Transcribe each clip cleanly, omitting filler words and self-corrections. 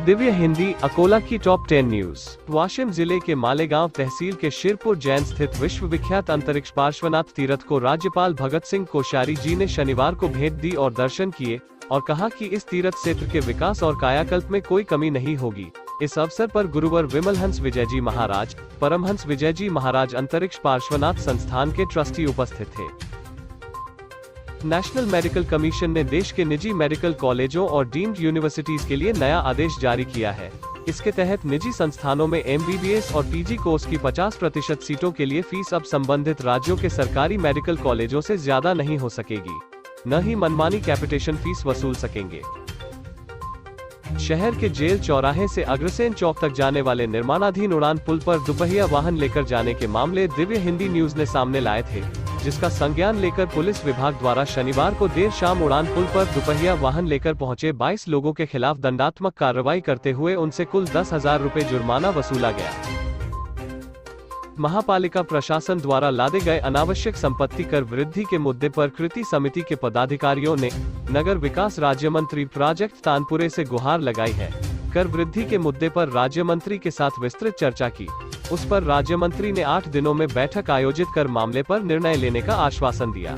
दिव्य हिंदी अकोला की top 10 news. Washim जिले के मालेगांव तहसील के शिरपुर जैन स्थित विश्व विख्यात अंतरिक्ष पार्श्वनाथ तीर्थ को राज्यपाल भगत सिंह कोश्यारी जी ने शनिवार को भेंट दी और दर्शन किए और कहा कि इस तीर्थ क्षेत्र के विकास और कायाकल्प में कोई कमी नहीं होगी। इस अवसर पर गुरुवर विमलहंस विजयजी महाराज, परमहंस विजयजी महाराज अंतरिक्ष पार्श्वनाथ संस्थान के ट्रस्टी उपस्थित थे। नेशनल मेडिकल कमीशन ने देश के निजी मेडिकल कॉलेजों और डीम्ड यूनिवर्सिटीज के लिए नया आदेश जारी किया है। इसके तहत निजी संस्थानों में MBBS और PG कोर्स की 50% सीटों के लिए फीस अब संबंधित राज्यों के सरकारी मेडिकल कॉलेजों से ज्यादा नहीं हो सकेगी, न ही मनमानी कैपिटेशन फीस वसूल सकेंगे। शहर के जेल चौराहे से अग्रसेन चौक तक जाने वाले निर्माणाधीन उड़ान पुल पर दुपहिया वाहन लेकर जाने के मामले दिव्य हिंदी न्यूज ने सामने लाए थे, जिसका संज्ञान लेकर पुलिस विभाग द्वारा शनिवार को देर शाम उड़ान पुल पर दुपहिया वाहन लेकर पहुंचे 22 लोगों के खिलाफ दंडात्मक कार्रवाई करते हुए उनसे कुल 10,000 रुपए जुर्माना वसूला गया। महापालिका प्रशासन द्वारा लादे गए अनावश्यक संपत्ति कर वृद्धि के मुद्दे पर कृति समिति के पदाधिकारियों ने नगर विकास राज्य मंत्री प्रोजेक्ट तानपुरे से गुहार लगाई है। कर वृद्धि के मुद्दे पर राज्य मंत्री के साथ विस्तृत चर्चा की। उस पर राज्य मंत्री ने 8 दिनों में बैठक आयोजित कर मामले पर निर्णय लेने का आश्वासन दिया।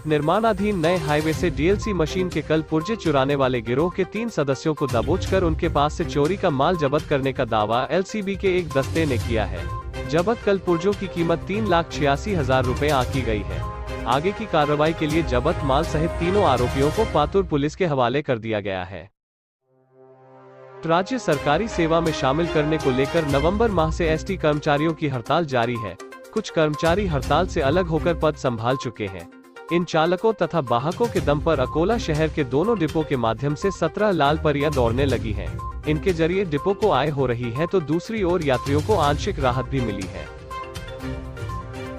निर्माणाधीन नए हाईवे से DLC मशीन के कल पुर्जे चुराने वाले गिरोह के 3 सदस्यों को दबोचकर उनके पास से चोरी का माल जब्त करने का दावा LCB के एक दस्ते ने किया है। जब्त कल पुर्जों की कीमत 3,86,000 रुपए आंकी गई है। आगे की कार्रवाई के लिए जब्त माल सहित तीनों आरोपियों को पातुर पुलिस के हवाले कर दिया गया है। राज्य सरकारी सेवा में शामिल करने को लेकर नवंबर माह से ST कर्मचारियों की हड़ताल जारी है। कुछ कर्मचारी हड़ताल से अलग होकर पद संभाल चुके हैं। इन चालकों तथा वाहकों के दम पर अकोला शहर के दोनों डिपो के माध्यम से 17 लाल परियां दौड़ने लगी हैं। इनके जरिए डिपो को आय हो रही है तो दूसरी ओर यात्रियों को आंशिक राहत भी मिली है।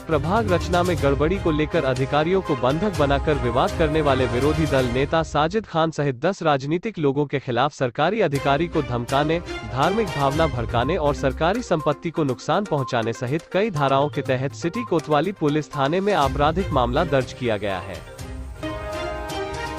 प्रभाग रचना में गड़बड़ी को लेकर अधिकारियों को बंधक बनाकर विवाद करने वाले विरोधी दल नेता साजिद खान सहित 10 राजनीतिक लोगों के खिलाफ सरकारी अधिकारी को धमकाने, धार्मिक भावना भड़काने और सरकारी संपत्ति को नुकसान पहुंचाने सहित कई धाराओं के तहत सिटी कोतवाली पुलिस थाने में आपराधिक मामला दर्ज किया गया है।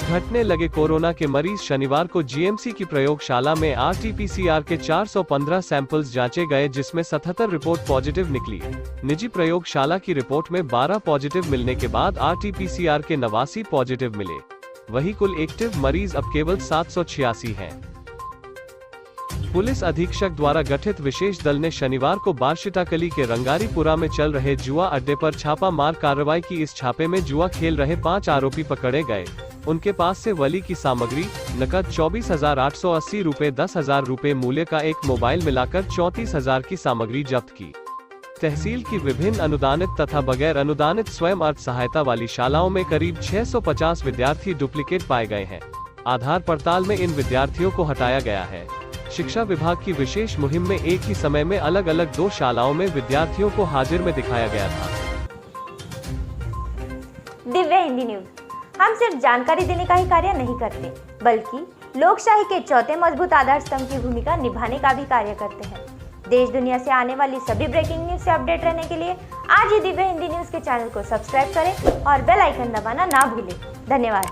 घटने लगे कोरोना के मरीज शनिवार को GMC की प्रयोगशाला में RT-PCR के 415 सैंपल्स जांचे गए, जिसमें 77 रिपोर्ट पॉजिटिव निकली। निजी प्रयोगशाला की रिपोर्ट में 12 पॉजिटिव मिलने के बाद RT-PCR के 89 पॉजिटिव मिले। वहीं कुल एक्टिव मरीज अब केवल 786 हैं। पुलिस अधीक्षक द्वारा गठित विशेष दल ने शनिवार को बारशिटाकली के रंगारीपुरा में चल रहे जुआ अड्डे पर छापा मार कार्रवाई की। इस छापे में जुआ खेल रहे 5 आरोपी पकड़े गए। उनके पास से वली की सामग्री, नकद 24,880 रुपए, 10,000 रुपए मूल्य का एक मोबाइल मिलाकर 34,000 की सामग्री जब्त की। तहसील की विभिन्न अनुदानित तथा बगैर अनुदानित स्वयं अर्थ सहायता वाली शालाओं में करीब 650 विद्यार्थी डुप्लीकेट पाए गए हैं। आधार पड़ताल में इन विद्यार्थियों को हटाया गया है। शिक्षा विभाग की विशेष मुहिम में एक ही समय में अलग अलग 2 शालाओं में विद्यार्थियों को हाजिर में दिखाया गया था। दिव्य हिंदी न्यूज, हम सिर्फ जानकारी देने का ही कार्य नहीं करते, बल्कि लोकशाही के चौथे मजबूत आधार स्तंभ की भूमिका निभाने का भी कार्य करते हैं। देश दुनिया से आने वाली सभी ब्रेकिंग न्यूज से अपडेट रहने के लिए आज ही दिव्य हिंदी न्यूज के चैनल को सब्सक्राइब करें और बेल आइकन दबाना ना भूलें। धन्यवाद।